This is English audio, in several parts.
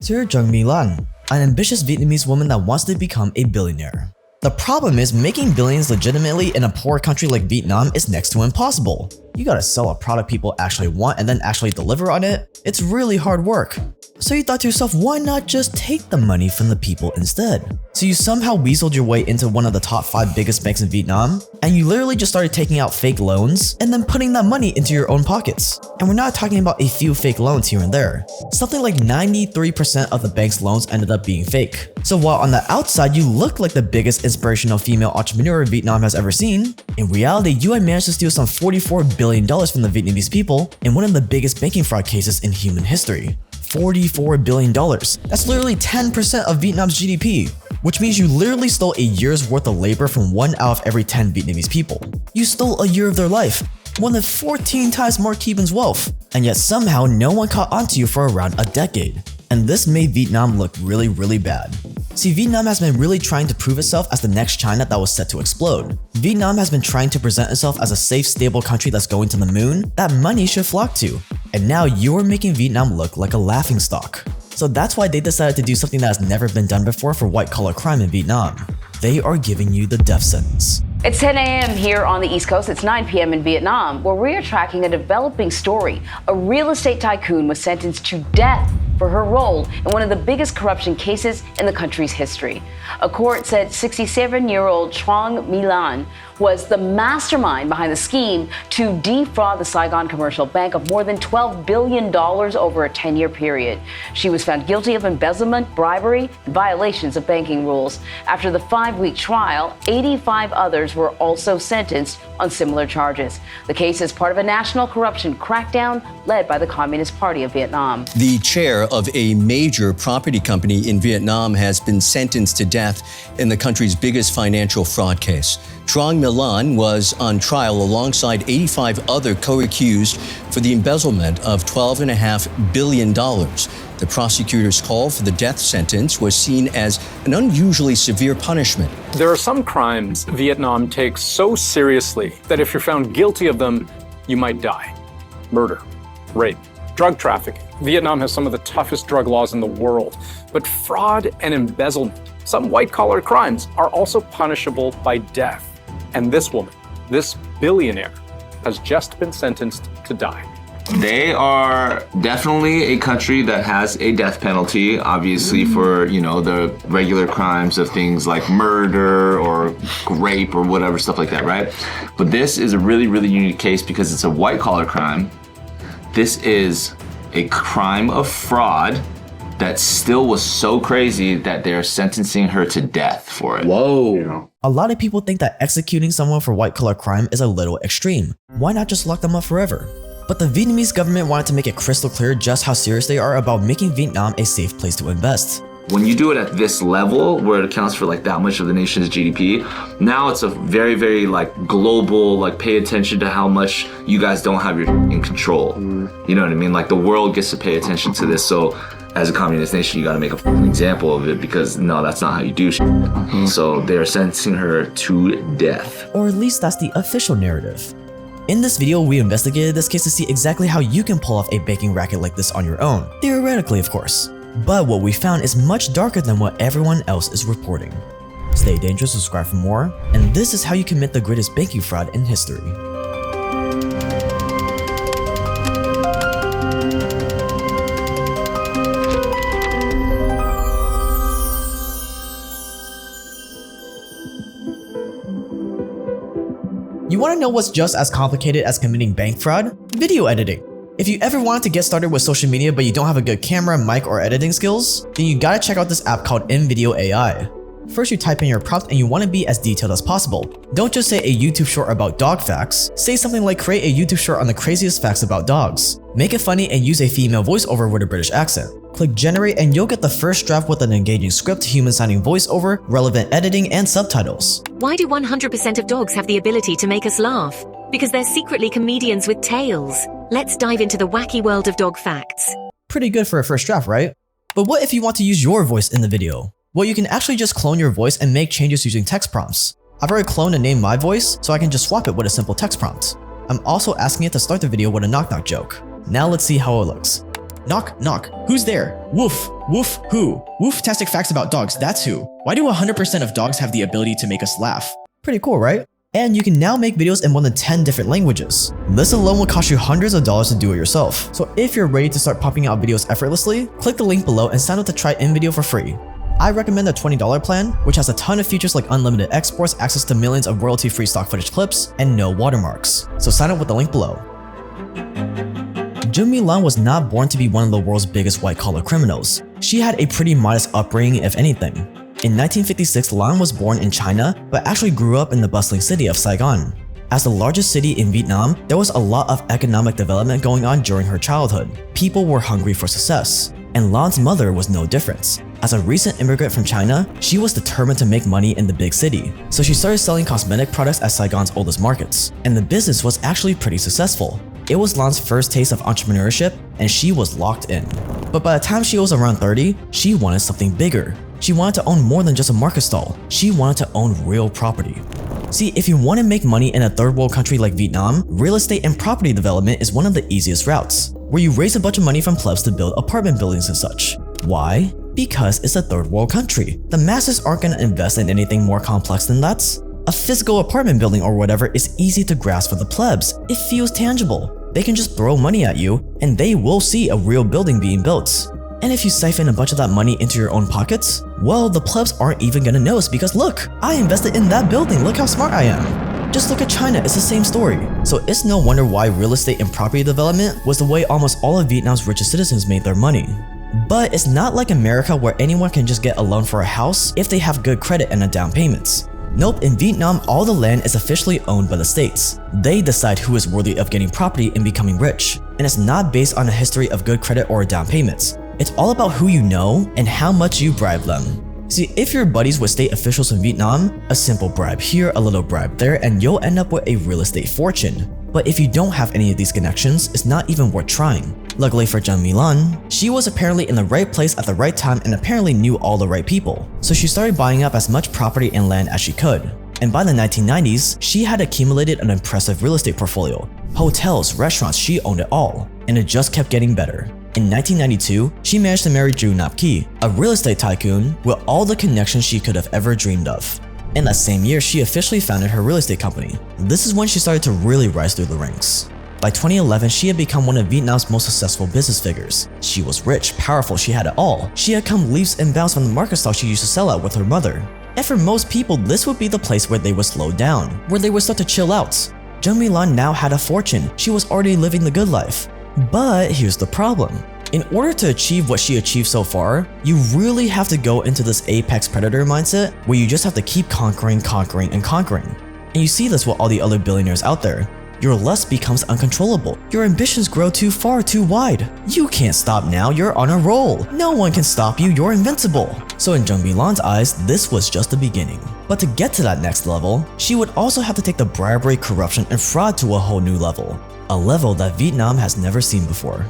Jung Milan, an ambitious Vietnamese woman that wants to become a billionaire. The problem is making billions legitimately in a poor country like Vietnam is next to impossible. You gotta sell a product people actually want and then actually deliver on it. It's really hard work. So you thought to yourself, why not just take the money from the people instead? So you somehow weaseled your way into one of the top 5 biggest banks in Vietnam, and you literally just started taking out fake loans and then putting that money into your own pockets. And we're not talking about a few fake loans here and there. Something like 93% of the bank's loans ended up being fake. So while on the outside you look like the biggest inspirational female entrepreneur Vietnam has ever seen, in reality you had managed to steal some $44 billion from the Vietnamese people in one of the biggest banking fraud cases in human history. $44 billion. That's literally 10% of Vietnam's GDP, which means you literally stole a year's worth of labor from 1 out of every 10 Vietnamese people. You stole a year of their life, more than 14 times Mark Cuban's wealth, and yet somehow no one caught onto you for around a decade. And this made Vietnam look really bad. See, Vietnam has been really trying to prove itself as the next China that was set to explode. Vietnam has been trying to present itself as a safe, stable country that's going to the moon that money should flock to. And now you're making Vietnam look like a laughingstock. So that's why they decided to do something that has never been done before for white-collar crime in Vietnam. They are giving you the death sentence. It's 10 a.m. here on the East Coast. It's 9 p.m. in Vietnam, where we are tracking a developing story. A real estate tycoon was sentenced to death for her role in one of the biggest corruption cases in the country's history. A court said 67-year-old Tran Milan was the mastermind behind the scheme to defraud the Saigon Commercial Bank of more than $12 billion over a 10-year period. She was found guilty of embezzlement, bribery, and violations of banking rules. After the 5-week trial, 85 others were also sentenced on similar charges. The case is part of a national corruption crackdown led by the Communist Party of Vietnam. The chair of a major property company in Vietnam has been sentenced to death in the country's biggest financial fraud case. Trang Milan was on trial alongside 85 other co-accused for the embezzlement of $12.5 billion. The prosecutor's call for the death sentence was seen as an unusually severe punishment. There are some crimes Vietnam takes so seriously that if you're found guilty of them, you might die. Murder, rape, drug trafficking. Vietnam has some of the toughest drug laws in the world, but fraud and embezzlement, some white-collar crimes, are also punishable by death. And this woman, this billionaire, has just been sentenced to die. They are definitely a country that has a death penalty, obviously for, the regular crimes of things like murder or rape or whatever, stuff like that, right? But this is a really unique case because it's a white-collar crime. This is a crime of fraud that still was so crazy that they're sentencing her to death for it. Whoa. A lot of people think that executing someone for white-collar crime is a little extreme. Why not just lock them up forever? But the Vietnamese government wanted to make it crystal clear just how serious they are about making Vietnam a safe place to invest. When you do it at this level, where it accounts for that much of the nation's GDP, now it's a very global, pay attention to how much you guys don't have in control. You know what I mean? The world gets to pay attention to this. So as a communist nation, you got to make an example of it because no, that's not how you do shit. So they're sentencing her to death. Or at least that's the official narrative. In this video, we investigated this case to see exactly how you can pull off a banking racket like this on your own. Theoretically, of course. But what we found is much darker than what everyone else is reporting. Stay dangerous, subscribe for more, and this is how you commit the greatest banking fraud in history. You want to know what's just as complicated as committing bank fraud? Video editing. If you ever wanted to get started with social media but you don't have a good camera, mic, or editing skills, then you gotta check out this app called InVideo AI. First, you type in your prompt and you want to be as detailed as possible. Don't just say a YouTube short about dog facts. Say something like create a YouTube short on the craziest facts about dogs. Make it funny and use a female voiceover with a British accent. Click generate and you'll get the first draft with an engaging script, human sounding voiceover, relevant editing, and subtitles. Why do 100% of dogs have the ability to make us laugh? Because they're secretly comedians with tails. Let's dive into the wacky world of dog facts. Pretty good for a first draft, right? But what if you want to use your voice in the video? Well, you can actually just clone your voice and make changes using text prompts. I've already cloned and named my voice, so I can just swap it with a simple text prompt. I'm also asking it to start the video with a knock-knock joke. Now let's see how it looks. Knock, knock. Who's there? Woof. Woof who? Woof-tastic facts about dogs, that's who. Why do 100% of dogs have the ability to make us laugh? Pretty cool, right? And you can now make videos in more than 10 different languages. This alone will cost you hundreds of dollars to do it yourself. So if you're ready to start popping out videos effortlessly, click the link below and sign up to try InVideo for free. I recommend the $20 plan, which has a ton of features like unlimited exports, access to millions of royalty-free stock footage clips, and no watermarks. So sign up with the link below. Jung Lan was not born to be one of the world's biggest white-collar criminals. She had a pretty modest upbringing, if anything. In 1956, Lan was born in China, but actually grew up in the bustling city of Saigon. As the largest city in Vietnam, there was a lot of economic development going on during her childhood. People were hungry for success, and Lan's mother was no different. As a recent immigrant from China, she was determined to make money in the big city, so she started selling cosmetic products at Saigon's oldest markets, and the business was actually pretty successful. It was Lan's first taste of entrepreneurship, and she was locked in. But by the time she was around 30, she wanted something bigger. She wanted to own more than just a market stall. She wanted to own real property. See, if you want to make money in a third world country like Vietnam, real estate and property development is one of the easiest routes, where you raise a bunch of money from plebs to build apartment buildings and such. Why? Because it's a third world country. The masses aren't going to invest in anything more complex than that. A physical apartment building or whatever is easy to grasp for the plebs. It feels tangible. They can just throw money at you, and they will see a real building being built. And if you siphon a bunch of that money into your own pockets, well, the plebs aren't even gonna notice because look, I invested in that building, look how smart I am. Just look at China, it's the same story. So it's no wonder why real estate and property development was the way almost all of Vietnam's richest citizens made their money. But it's not like America where anyone can just get a loan for a house if they have good credit and a down payment. Nope, in Vietnam, all the land is officially owned by the states. They decide who is worthy of getting property and becoming rich. And it's not based on a history of good credit or down payments. It's all about who you know and how much you bribe them. See, if you're buddies with state officials in Vietnam, a simple bribe here, a little bribe there, and you'll end up with a real estate fortune. But if you don't have any of these connections, it's not even worth trying. Luckily for Jung Lan, she was apparently in the right place at the right time and apparently knew all the right people. So she started buying up as much property and land as she could. And by the 1990s, she had accumulated an impressive real estate portfolio. Hotels, restaurants, she owned it all. And it just kept getting better. In 1992, she managed to marry Drew Nap Ki, a real estate tycoon with all the connections she could have ever dreamed of. In that same year, she officially founded her real estate company. This is when she started to really rise through the ranks. By 2011, she had become one of Vietnam's most successful business figures. She was rich, powerful, she had it all. She had come leaps and bounds from the market stall she used to sell at with her mother. And for most people, this would be the place where they would slow down, where they would start to chill out. Jung Lan now had a fortune. She was already living the good life. But here's the problem. In order to achieve what she achieved so far, you really have to go into this apex predator mindset where you just have to keep conquering. And you see this with all the other billionaires out there. Your lust becomes uncontrollable. Your ambitions grow too far, too wide. You can't stop now, you're on a roll. No one can stop you, you're invincible. So in Jung Lan's eyes, this was just the beginning. But to get to that next level, she would also have to take the bribery, corruption, and fraud to a whole new level. A level that Vietnam has never seen before.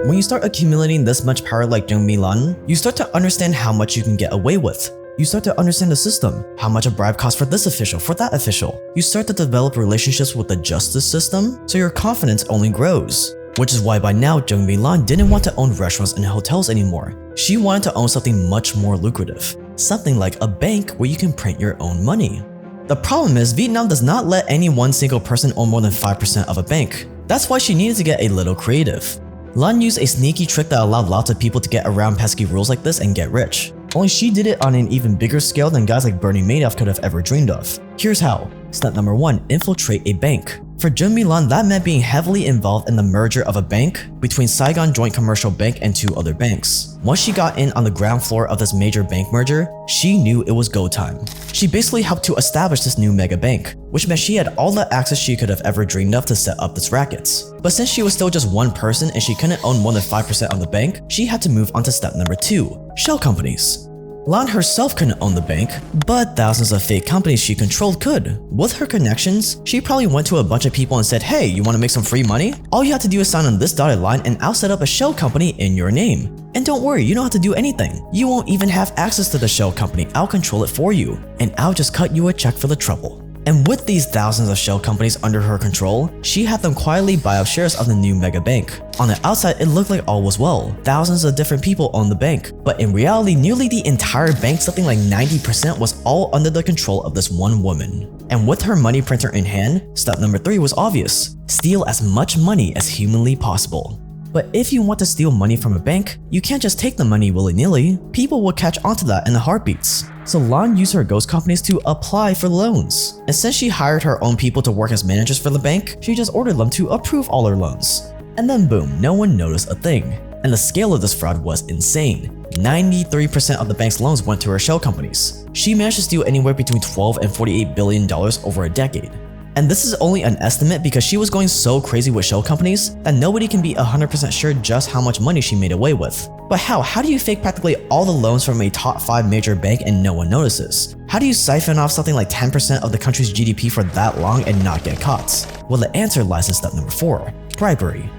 When you start accumulating this much power like Jung Lan, you start to understand how much you can get away with. You start to understand the system, how much a bribe costs for this official, for that official. You start to develop relationships with the justice system, so your confidence only grows. Which is why by now, Jung Lan didn't want to own restaurants and hotels anymore. She wanted to own something much more lucrative. Something like a bank where you can print your own money. The problem is, Vietnam does not let any one single person own more than 5% of a bank. That's why she needed to get a little creative. Lan used a sneaky trick that allowed lots of people to get around pesky rules like this and get rich. Only she did it on an even bigger scale than guys like Bernie Madoff could have ever dreamed of. Here's how. Step number 1. Infiltrate a bank. For Jung Lan, that meant being heavily involved in the merger of a bank between Saigon Joint Commercial Bank and 2 other banks. Once she got in on the ground floor of this major bank merger, she knew it was go time. She basically helped to establish this new mega bank, which meant she had all the access she could have ever dreamed of to set up this rackets. But since she was still just one person and she couldn't own more than 5% of the bank, she had to move on to step number 2, shell companies. Lan herself couldn't own the bank, but thousands of fake companies she controlled could. With her connections, she probably went to a bunch of people and said, hey, you want to make some free money? All you have to do is sign on this dotted line and I'll set up a shell company in your name. And don't worry, you don't have to do anything. You won't even have access to the shell company, I'll control it for you, and I'll just cut you a check for the trouble. And with these thousands of shell companies under her control, she had them quietly buy up shares of the new mega bank. On the outside, it looked like all was well. Thousands of different people owned the bank. But in reality, nearly the entire bank, something like 90%, was all under the control of this one woman. And with her money printer in hand, step number 3 was obvious. Steal as much money as humanly possible. But if you want to steal money from a bank, you can't just take the money willy-nilly. People will catch onto that in the heartbeats. So Lan used her ghost companies to apply for loans. And since she hired her own people to work as managers for the bank, she just ordered them to approve all her loans. And then boom, no one noticed a thing. And the scale of this fraud was insane. 93% of the bank's loans went to her shell companies. She managed to steal anywhere between $12 and $48 billion over a decade. And this is only an estimate because she was going so crazy with shell companies that nobody can be 100% sure just how much money she made away with. But how? How do you fake practically all the loans from a top 5 major bank and no one notices? How do you siphon off something like 10% of the country's GDP for that long and not get caught? Well, the answer lies in step number 4, bribery.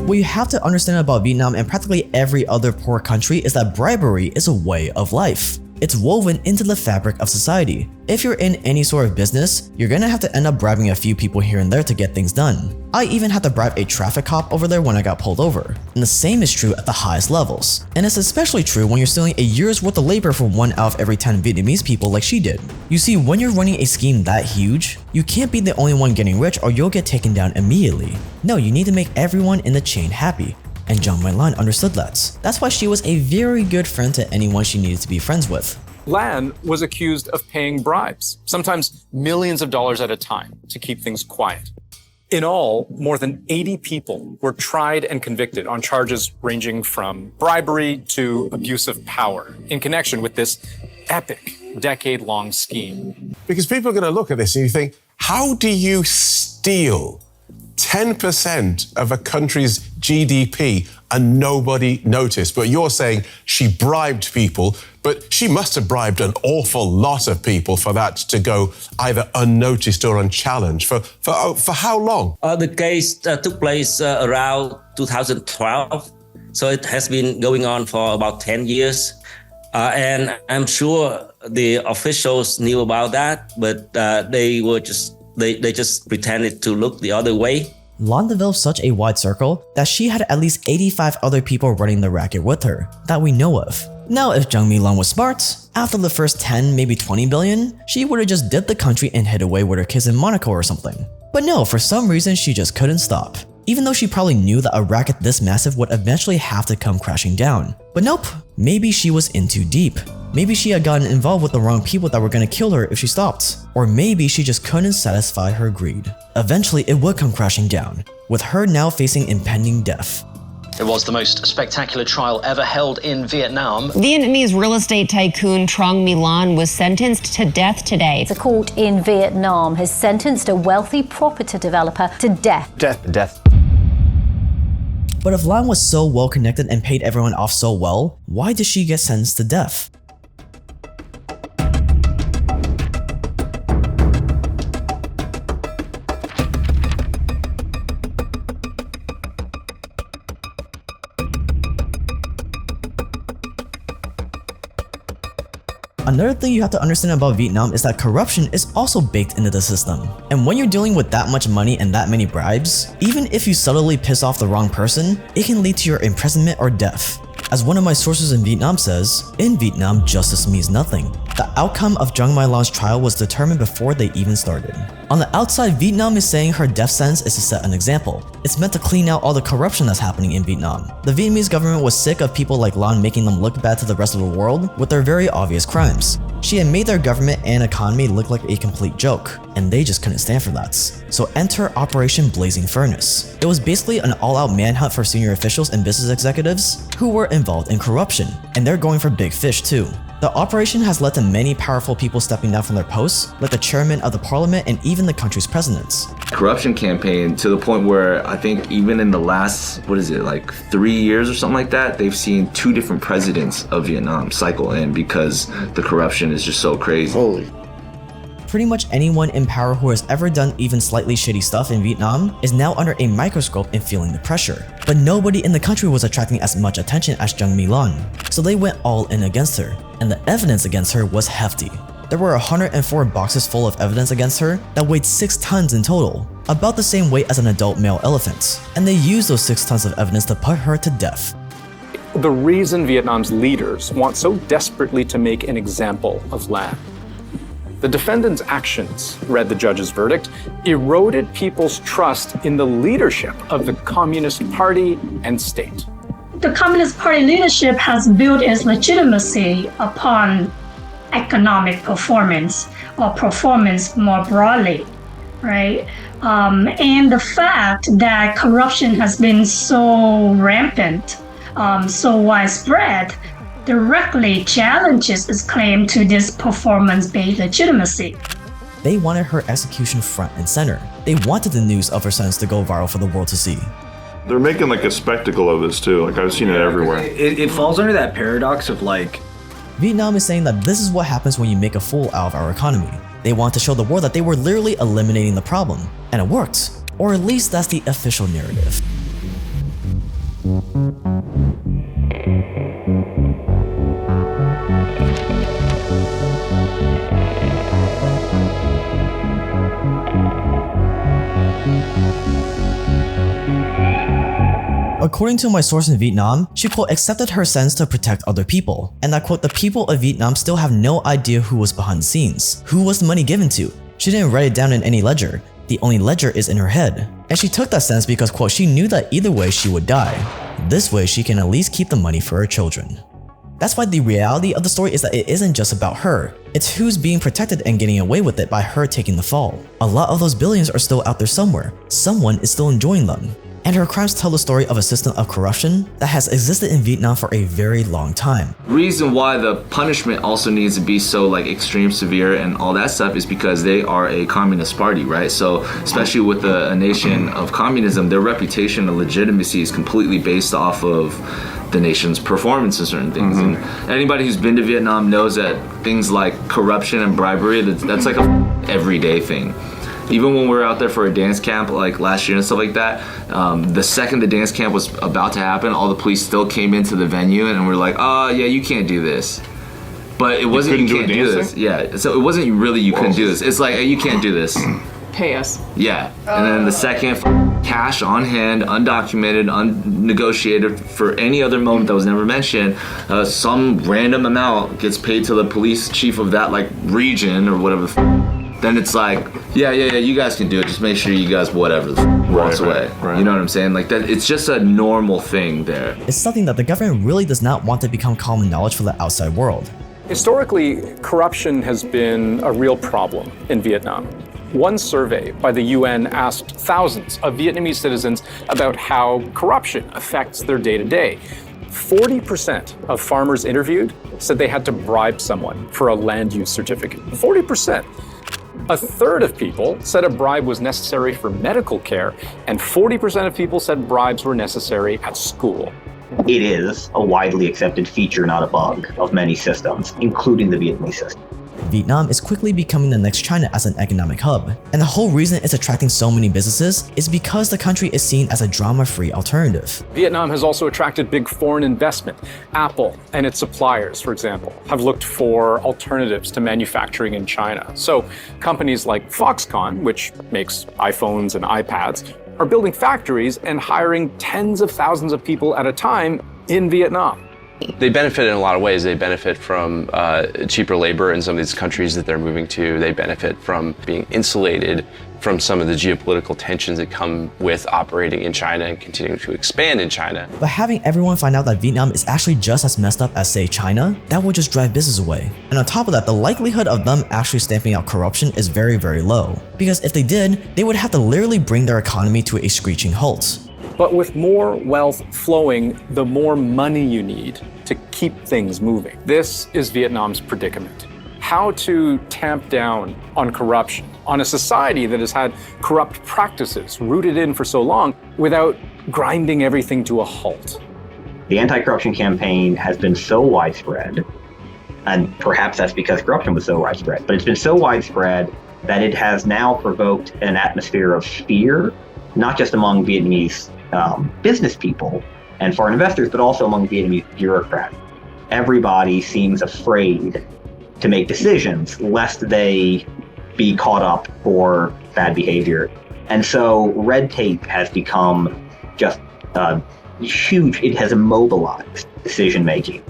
What you have to understand about Vietnam and practically every other poor country is that bribery is a way of life. It's woven into the fabric of society. If you're in any sort of business, you're gonna have to end up bribing a few people here and there to get things done. I even had to bribe a traffic cop over there when I got pulled over. And the same is true at the highest levels. And it's especially true when you're stealing a year's worth of labor from 1 out of every 10 Vietnamese people like she did. You see, when you're running a scheme that huge, you can't be the only one getting rich or you'll get taken down immediately. No, you need to make everyone in the chain happy. And Jung My-lan understood that. That's why she was a very good friend to anyone she needed to be friends with. Lan was accused of paying bribes, sometimes millions of dollars at a time, to keep things quiet. In all, more than 80 people were tried and convicted on charges ranging from bribery to abuse of power in connection with this epic, decade-long scheme. Because people are going to look at this and you think, how do you steal 10% of a country's GDP and nobody noticed? But you're saying she bribed people, but she must have bribed an awful lot of people for that to go either unnoticed or unchallenged. For how long? The case took place around 2012. So it has been going on for about 10 years. And I'm sure the officials knew about that, but they just pretended to look the other way. Lan developed such a wide circle that she had at least 85 other people running the racket with her, that we know of. Now, if Jung My-lan was smart, after the first 10, maybe 20 billion, she would have just dipped the country and hid away with her kids in Monaco or something. But no, for some reason she just couldn't stop. Even though she probably knew that a racket this massive would eventually have to come crashing down. But nope, maybe she was in too deep. Maybe she had gotten involved with the wrong people that were gonna kill her if she stopped. Or maybe she just couldn't satisfy her greed. Eventually, it would come crashing down, with her now facing impending death. It was the most spectacular trial ever held in Vietnam. Vietnamese real estate tycoon Tran My-lan was sentenced to death today. The court in Vietnam has sentenced a wealthy property developer to death. Death. But if Lan was so well connected and paid everyone off so well, why did she get sentenced to death? Another thing you have to understand about Vietnam is that corruption is also baked into the system. And when you're dealing with that much money and that many bribes, even if you subtly piss off the wrong person, it can lead to your imprisonment or death. As one of my sources in Vietnam says, in Vietnam, justice means nothing. The outcome of Jung My-lan's trial was determined before they even started. On the outside, Vietnam is saying her death sentence is to set an example. It's meant to clean out all the corruption that's happening in Vietnam. The Vietnamese government was sick of people like Lan making them look bad to the rest of the world with their very obvious crimes. She had made their government and economy look like a complete joke, and they just couldn't stand for that. So enter Operation Blazing Furnace. It was basically an all-out manhunt for senior officials and business executives who were involved in corruption, and they're going for big fish too. The operation has led to many powerful people stepping down from their posts, like the chairman of the parliament and even the country's presidents. Corruption campaign to the point where I think even in the last, 3 years or something like that, they've seen 2 different presidents of Vietnam cycle in because the corruption is just so crazy. Holy. Pretty much anyone in power who has ever done even slightly shitty stuff in Vietnam is now under a microscope and feeling the pressure. But nobody in the country was attracting as much attention as Jung My-lan, so they went all in against her, and the evidence against her was hefty. There were 104 boxes full of evidence against her that weighed 6 tons in total, about the same weight as an adult male elephant, and they used those 6 tons of evidence to put her to death. The reason Vietnam's leaders want so desperately to make an example of Lan. The defendant's actions, read the judge's verdict, eroded people's trust in the leadership of the Communist Party and state. The Communist Party leadership has built its legitimacy upon economic performance or performance more broadly, right? And the fact that corruption has been so rampant, so widespread, directly challenges its claim to this performance-based legitimacy. They wanted her execution front and center. They wanted the news of her sentence to go viral for the world to see. They're making like a spectacle of this too. Like I've seen it everywhere. It falls under that paradox of like... Vietnam is saying that this is what happens when you make a fool out of our economy. They want to show the world that they were literally eliminating the problem. And it worked. Or at least that's the official narrative. According to my source in Vietnam, she quote accepted her sentence to protect other people, and that quote the people of Vietnam still have no idea who was behind the scenes. Who was the money given to? She didn't write it down in any ledger. The only ledger is in her head. And she took that sentence because quote she knew that either way she would die. This way she can at least keep the money for her children. That's why the reality of the story is that it isn't just about her. It's who's being protected and getting away with it by her taking the fall. A lot of those billions are still out there somewhere. Someone is still enjoying them. And her crimes tell the story of a system of corruption that has existed in Vietnam for a very long time. Reason why the punishment also needs to be so like extreme, severe, and all that stuff is because they are a communist party, right? So especially with a nation of communism, their reputation and legitimacy is completely based off of the nation's performance in certain things. And anybody who's been to Vietnam knows that things like corruption and bribery, that's like a everyday thing. Even when we were out there for a dance camp like last year and stuff like that, the second the dance camp was about to happen, all the police still came into the venue and were like, oh yeah, you can't do this. But it wasn't you can't do this. Yeah, so it wasn't really you couldn't do this. It's like, hey, you can't do this. Pay us. Yeah, and then the second, cash on hand, undocumented, unnegotiated for any other moment that was never mentioned, some random amount gets paid to the police chief of that like region or whatever then it's like, yeah, you guys can do it. Just make sure you guys whatever walks away. Right. You know what I'm saying? Like that, it's just a normal thing there. It's something that the government really does not want to become common knowledge for the outside world. Historically, corruption has been a real problem in Vietnam. One survey by the UN asked thousands of Vietnamese citizens about how corruption affects their day-to-day. 40% of farmers interviewed said they had to bribe someone for a land use certificate. 40%. A third of people said a bribe was necessary for medical care, and 40% of people said bribes were necessary at school. It is a widely accepted feature, not a bug, of many systems, including the Vietnamese system. Vietnam is quickly becoming the next China as an economic hub, and the whole reason it's attracting so many businesses is because the country is seen as a drama-free alternative. Vietnam has also attracted big foreign investment. Apple and its suppliers, for example, have looked for alternatives to manufacturing in China. So companies like Foxconn, which makes iPhones and iPads, are building factories and hiring tens of thousands of people at a time in Vietnam. They benefit in a lot of ways. They benefit from cheaper labor in some of these countries that they're moving to. They benefit from being insulated from some of the geopolitical tensions that come with operating in China and continuing to expand in China. But having everyone find out that Vietnam is actually just as messed up as, say, China, that would just drive business away. And on top of that, the likelihood of them actually stamping out corruption is very, very low. Because if they did, they would have to literally bring their economy to a screeching halt. But with more wealth flowing, the more money you need to keep things moving. This is Vietnam's predicament. How to tamp down on corruption on a society that has had corrupt practices rooted in for so long without grinding everything to a halt. The anti-corruption campaign has been so widespread, and perhaps that's because corruption was so widespread, but it's been so widespread that it has now provoked an atmosphere of fear, not just among Vietnamese business people and foreign investors, but also among Vietnamese bureaucrats. Everybody seems afraid to make decisions lest they be caught up for bad behavior. And so red tape has become just huge. It has immobilized decision making.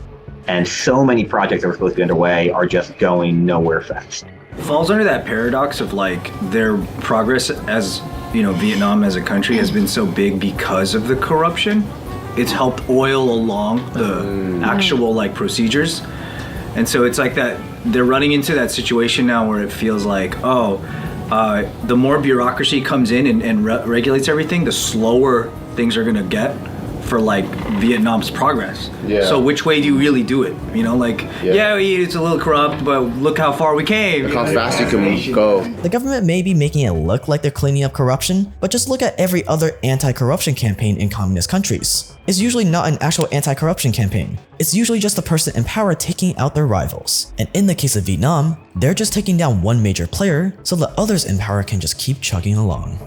And so many projects that were supposed to be underway are just going nowhere fast. Falls under that paradox of like their progress as, you know, Vietnam as a country has been so big because of the corruption. It's helped oil along the actual like procedures. And so it's like that they're running into that situation now where it feels like, the more bureaucracy comes in and regulates everything, the slower things are gonna get for like Vietnam's progress. Yeah. So which way do you really do it? You know, like, it's a little corrupt, but look how far we came. Look how fast you can go. The government may be making it look like they're cleaning up corruption, but just look at every other anti-corruption campaign in communist countries. It's usually not an actual anti-corruption campaign. It's usually just the person in power taking out their rivals. And in the case of Vietnam, they're just taking down one major player so the others in power can just keep chugging along.